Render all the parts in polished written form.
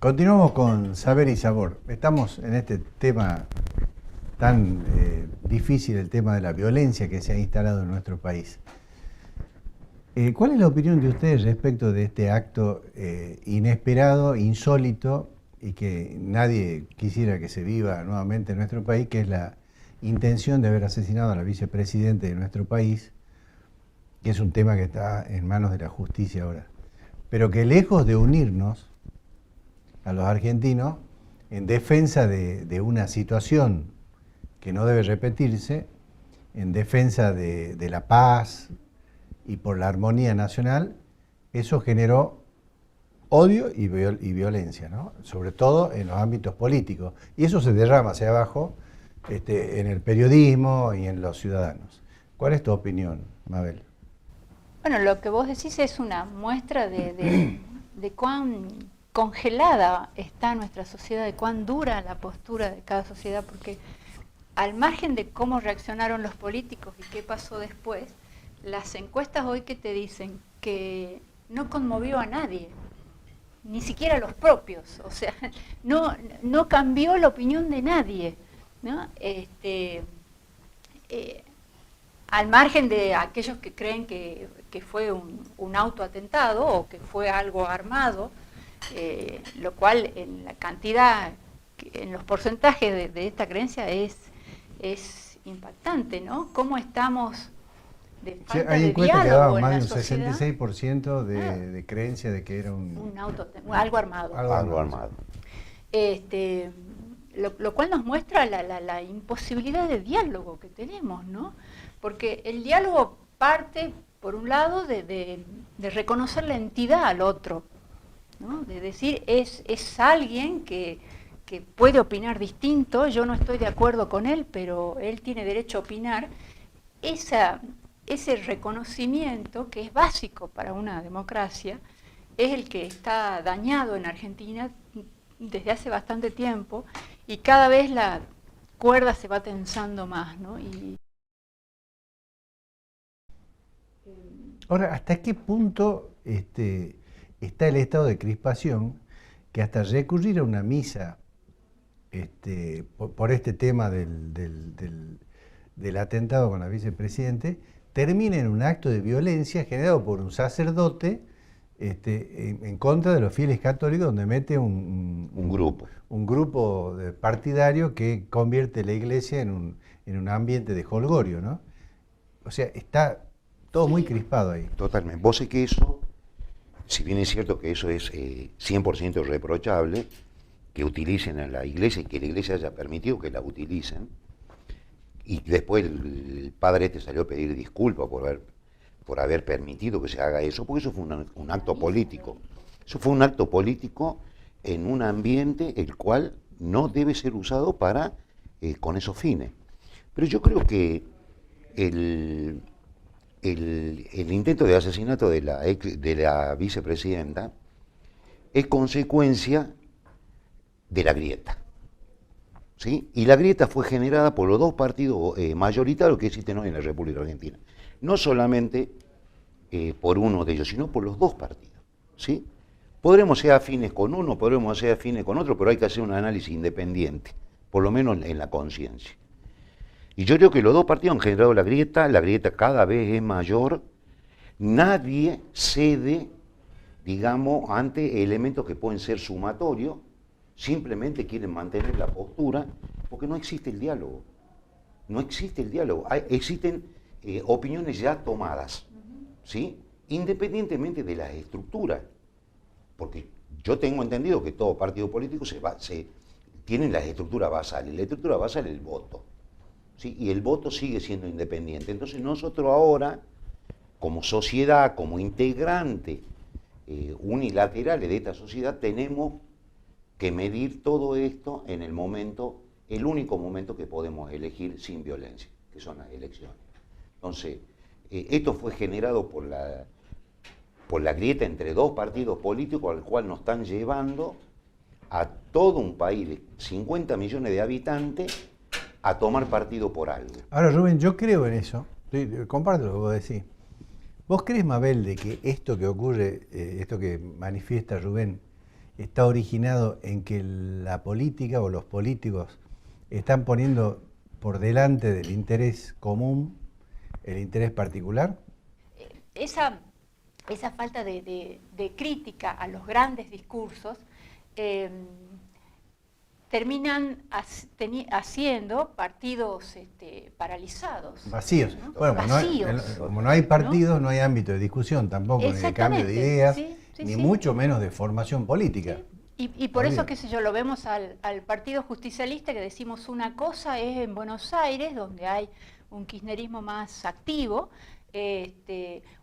Continuamos con Saber y Sabor. Estamos en este tema tan difícil, el tema de la violencia que se ha instalado en nuestro país. ¿Cuál es la opinión de ustedes respecto de este acto inesperado, insólito y que nadie quisiera que se viva nuevamente en nuestro país, que es la intención de haber asesinado a la vicepresidenta de nuestro país, que es un tema que está en manos de la justicia ahora, pero que lejos de unirnos a los argentinos en defensa de una situación que no debe repetirse, en defensa de la paz y por la armonía nacional, eso generó odio y violencia, ¿no? Sobre todo en los ámbitos políticos. Y eso se derrama hacia abajo en el periodismo y en los ciudadanos. ¿Cuál es tu opinión, Mabel? Bueno, lo que vos decís es una muestra de cuán congelada está nuestra sociedad, de cuán dura la postura de cada sociedad, porque al margen de cómo reaccionaron los políticos y qué pasó después, las encuestas hoy que te dicen que no conmovió a nadie, ni siquiera a los propios, o sea, no cambió la opinión de nadie, ¿no? Al margen de aquellos que creen que fue un autoatentado o que fue algo armado, lo cual en la cantidad, en los porcentajes de esta creencia es impactante, ¿no? ¿Cómo estamos de falta hay de encuestas que diálogo daban en la más de un sociedad? 66% de creencia de que era algo armado. Algo armado. Lo cual nos muestra la imposibilidad de diálogo que tenemos, ¿no? Porque el diálogo parte, por un lado, de reconocer la entidad al otro, ¿no? De decir, es alguien que puede opinar distinto, yo no estoy de acuerdo con él, pero él tiene derecho a opinar. Ese reconocimiento, que es básico para una democracia, es el que está dañado en Argentina desde hace bastante tiempo, y cada vez la cuerda se va tensando más, ¿no? Ahora, ¿hasta qué punto está el estado de crispación que hasta recurrir a una misa por este tema del atentado con la vicepresidente termina en un acto de violencia generado por un sacerdote en contra de los fieles católicos, donde mete un grupo partidario que convierte la iglesia en un ambiente de jolgorio, ¿no? O sea, está todo muy crispado ahí. Totalmente. Vos sé que eso, si bien es cierto que eso es 100% reprochable, que utilicen a la iglesia y que la iglesia haya permitido que la utilicen, y después el padre salió a pedir disculpas por haber permitido que se haga eso, porque eso fue un acto político. Eso fue un acto político en un ambiente el cual no debe ser usado con esos fines. Pero yo creo que el intento de asesinato de la vicepresidenta es consecuencia de la grieta, ¿sí? Y la grieta fue generada por los dos partidos mayoritarios que existen hoy en la República Argentina. No solamente por uno de ellos, sino por los dos partidos, ¿sí? Podremos ser afines con uno, podremos ser afines con otro, pero hay que hacer un análisis independiente, por lo menos en la conciencia. Y yo creo que los dos partidos han generado la grieta cada vez es mayor, nadie cede, digamos, ante elementos que pueden ser sumatorios, simplemente quieren mantener la postura, porque no existe el diálogo. No existe el diálogo. Existen opiniones ya tomadas, ¿sí? Independientemente de las estructuras. Porque yo tengo entendido que todo partido político tienen las estructuras basales. La estructura basal es el voto, ¿sí? Y el voto sigue siendo independiente. Entonces nosotros ahora, como sociedad, como integrante unilaterales de esta sociedad, tenemos que medir todo esto en el único momento que podemos elegir sin violencia, que son las elecciones. Entonces, esto fue generado por la grieta entre dos partidos políticos al cual nos están llevando a todo un país de 50 millones de habitantes a tomar partido por algo. Ahora, Rubén, yo creo en eso, comparto lo que vos decís. ¿Vos crees, Mabel, de que esto que ocurre, esto que manifiesta Rubén, está originado en que la política o los políticos están poniendo por delante del interés común el interés particular? Esa falta de crítica a los grandes discursos terminan haciendo partidos paralizados. Vacíos. ¿No? Bueno, Vacíos, como no hay partidos, ¿no? hay ámbito de discusión tampoco, ni de cambio de ideas, sí, ni mucho menos de formación política. Y por eso, qué sé yo, lo vemos al Partido Justicialista, que decimos una cosa es en Buenos Aires, donde hay un kirchnerismo más activo,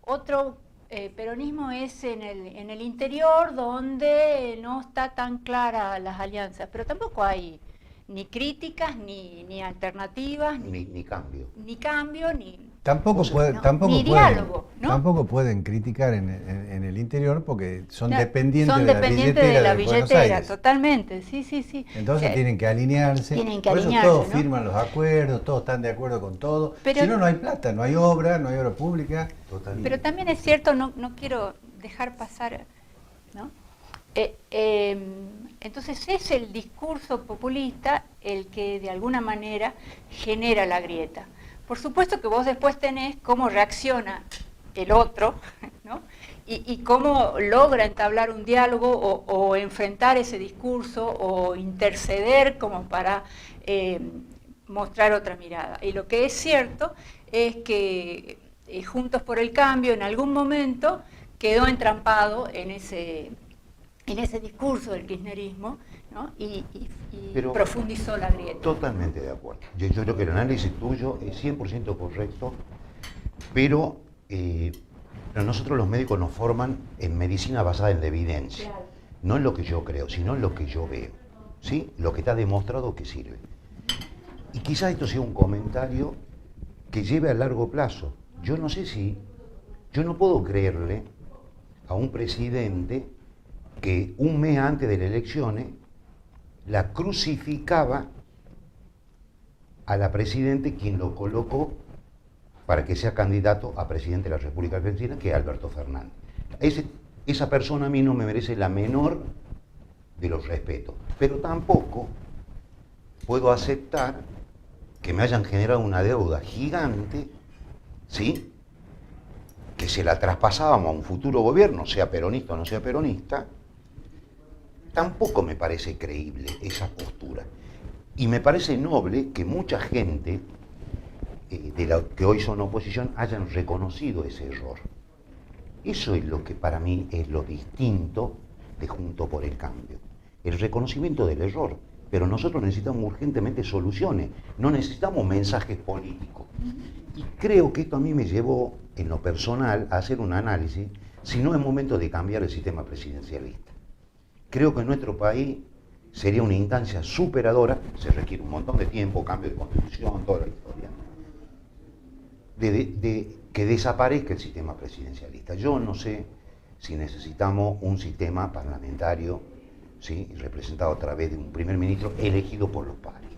otro peronismo es en el interior, donde no está tan clara las alianzas, pero tampoco hay ni críticas, ni alternativas, Ni cambio. ni cambio, ni... Tampoco, ni diálogo, ¿no? Tampoco pueden criticar en el interior porque son dependientes son de dependientes de la Buenos billetera, Aires. totalmente, sí. Entonces tienen que alinearse. Por eso todos firman los acuerdos, todos están de acuerdo con todo. Pero, si no, no hay plata, no hay obra pública. Totalmente. Pero también es cierto, no quiero dejar pasar, ¿no? Entonces es el discurso populista el que de alguna manera genera la grieta. Por supuesto que vos después tenés cómo reacciona el otro, ¿no? y cómo logra entablar un diálogo o enfrentar ese discurso o interceder como para mostrar otra mirada. Y lo que es cierto es que Juntos por el Cambio en algún momento quedó entrampado en ese discurso del kirchnerismo, ¿no? y profundizó la grieta. Totalmente de acuerdo. Yo creo que el análisis tuyo es 100% correcto, pero nosotros los médicos nos forman en medicina basada en la evidencia. Claro. No en lo que yo creo, sino en lo que yo veo. ¿Sí? Lo que está demostrado que sirve. Y quizás esto sea un comentario que lleve a largo plazo. Yo no sé si... Yo no puedo creerle a un presidente que un mes antes de las elecciones la crucificaba a la presidente quien lo colocó para que sea candidato a presidente de la República Argentina, que es Alberto Fernández. Esa persona a mí no me merece la menor de los respetos, pero tampoco puedo aceptar que me hayan generado una deuda gigante, ¿sí?, que se la traspasábamos a un futuro gobierno, sea peronista o no sea peronista. Tampoco me parece creíble esa postura. Y me parece noble que mucha gente de la que hoy son oposición hayan reconocido ese error. Eso es lo que para mí es lo distinto de Juntos por el Cambio. El reconocimiento del error. Pero nosotros necesitamos urgentemente soluciones, no necesitamos mensajes políticos. Y creo que esto a mí me llevó, en lo personal, a hacer un análisis, si no es momento de cambiar el sistema presidencialista. Creo que en nuestro país sería una instancia superadora, se requiere un montón de tiempo, cambio de constitución, toda la historia, de que desaparezca el sistema presidencialista. Yo no sé si necesitamos un sistema parlamentario, ¿sí?, representado a través de un primer ministro elegido por los pares.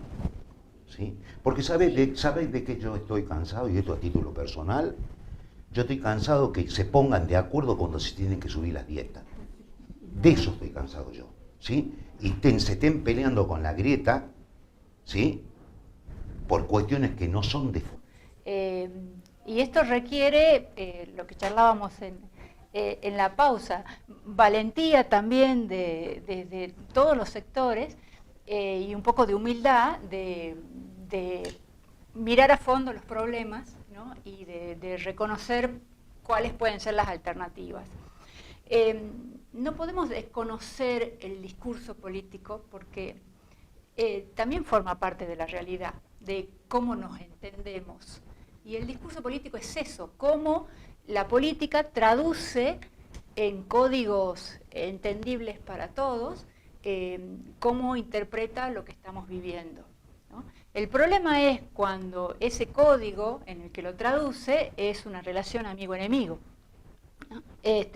¿Sí? Porque ¿sabes de qué yo estoy cansado? Y esto a título personal, yo estoy cansado que se pongan de acuerdo cuando se tienen que subir las dietas. De eso estoy cansado yo, ¿sí? Y se estén peleando con la grieta, ¿sí?, por cuestiones que no son de... Y esto requiere, lo que charlábamos en la pausa, valentía también de todos los sectores y un poco de humildad de mirar a fondo los problemas, ¿no?, y de reconocer cuáles pueden ser las alternativas. No podemos desconocer el discurso político porque también forma parte de la realidad, de cómo nos entendemos. Y el discurso político es eso, cómo la política traduce en códigos entendibles para todos cómo interpreta lo que estamos viviendo, ¿no? El problema es cuando ese código en el que lo traduce es una relación amigo-enemigo, ¿no?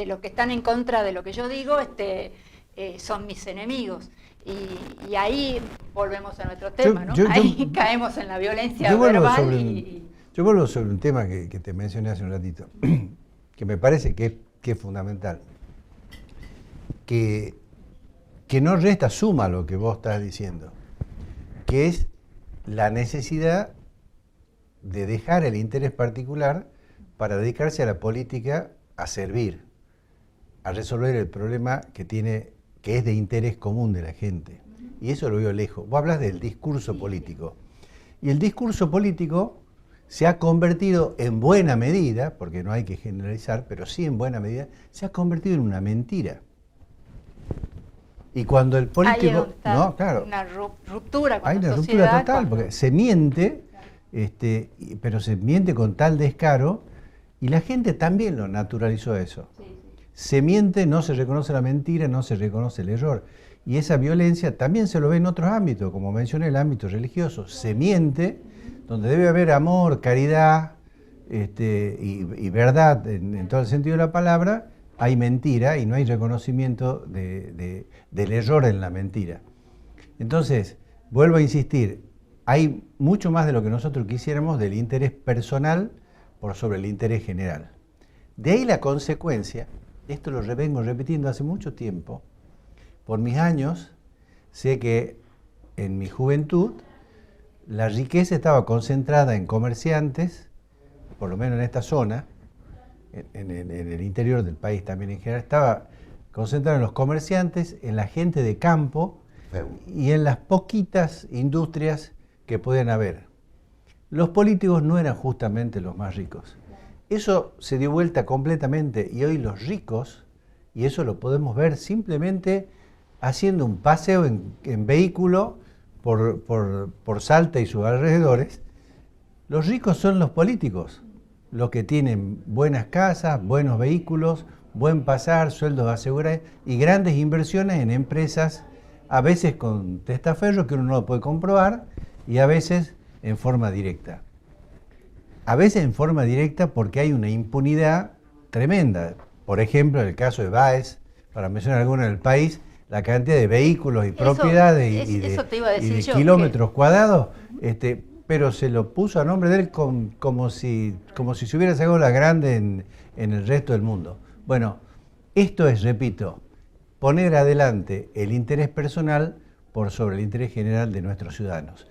Los que están en contra de lo que yo digo son mis enemigos. Y ahí volvemos a nuestro tema, ¿no? Ahí caemos en la violencia verbal. Yo vuelvo sobre un tema que te mencioné hace un ratito, que me parece que es fundamental. Que que no resta, suma lo que vos estás diciendo, que es la necesidad de dejar el interés particular para dedicarse a la política, a servir, a resolver el problema que es de interés común de la gente. Y eso lo veo lejos. Vos hablas del discurso político. Y el discurso político se ha convertido en buena medida, porque no hay que generalizar, pero sí en buena medida, se ha convertido en una mentira. Y cuando el político... No, claro, una ruptura con hay la una sociedad, ruptura total, porque se miente, pero se miente con tal descaro, y la gente también lo naturalizó eso. Sí, sí. Se miente, no se reconoce la mentira, no se reconoce el error. Y esa violencia también se lo ve en otros ámbitos, como mencioné, el ámbito religioso. Se miente, donde debe haber amor, caridad y verdad en todo el sentido de la palabra, hay mentira y no hay reconocimiento del error en la mentira. Entonces, vuelvo a insistir, hay mucho más de lo que nosotros quisiéramos del interés personal por sobre el interés general. De ahí la consecuencia, esto lo vengo repitiendo hace mucho tiempo, por mis años, sé que en mi juventud la riqueza estaba concentrada en comerciantes, por lo menos en esta zona, en el interior del país también en general, estaba concentrada en los comerciantes, en la gente de campo y en las poquitas industrias que podían haber. Los políticos no eran justamente los más ricos. Eso se dio vuelta completamente y hoy los ricos, y eso lo podemos ver simplemente haciendo un paseo en vehículo por Salta y sus alrededores, los ricos son los políticos, los que tienen buenas casas, buenos vehículos, buen pasar, sueldos asegurados y grandes inversiones en empresas, a veces con testaferro que uno no lo puede comprobar y a veces en forma directa. A veces en forma directa porque hay una impunidad tremenda. Por ejemplo, en el caso de Baez, para mencionar alguno del país, la cantidad de vehículos y propiedades y de kilómetros cuadrados, pero se lo puso a nombre de él como si se hubiera sacado la grande en el resto del mundo. Bueno, esto es, repito, poner adelante el interés personal por sobre el interés general de nuestros ciudadanos.